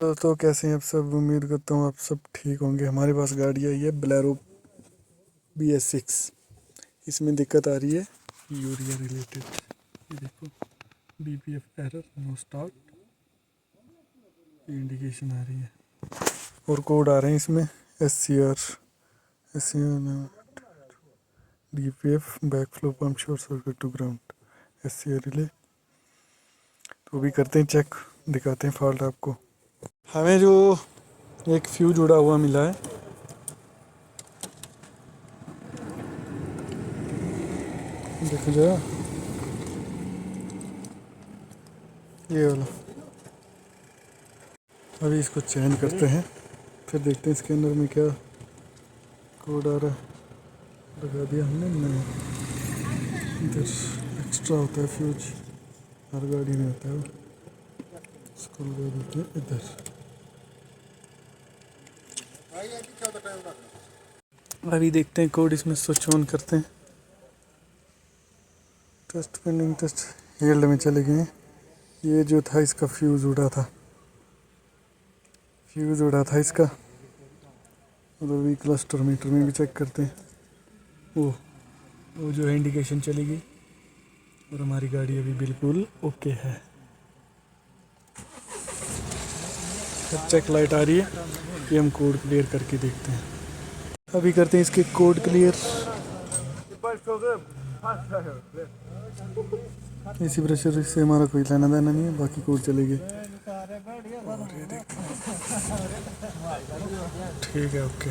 तो कैसे हैं आप सब। उम्मीद करता हूँ आप सब ठीक होंगे। हमारे पास गाड़ी आई है बोलेरो BS6। इसमें दिक्कत आ रही है यूरिया रिलेटेड। ये देखो BPF error, no start, indication आ रही है और कोड आ रहे हैं इसमें SCR DPF back flow pump short circuit to ground SCR relay. तो अभी करते हैं चेक, दिखाते हैं फॉल्ट आपको। हमें जो एक फ्यूज जुड़ा हुआ मिला है, देखो जरा ये वाला। अभी इसको चेंज करते हैं, फिर देखते हैं इसके अंदर में क्या कोड आ रहा है। लगा दिया हमने। नहीं, इधर एक्स्ट्रा होता है फ्यूज, हर गाड़ी में होता है वो। इसको लगा देते हैं इधर। अभी देखते हैं कोड, इसमें स्विच ऑन करते हैं। टेस्ट पेंडिंग, टेस्ट हेल्ड में चले गए। ये जो था इसका फ्यूज़ उड़ा था, इसका। और अभी क्लस्टर मीटर में भी चेक करते हैं। वो जो है इंडिकेशन चली गई और हमारी गाड़ी अभी बिल्कुल ओके है। चेक लाइट आ रही है, ये हम कोड क्लियर करके देखते हैं। अभी करते हैं इसके कोड क्लियर। इसी प्रेशर से हमारा कोई लेना देना नहीं है, बाकी कोड चलेगी। और ये देखो ठीक है, ओके।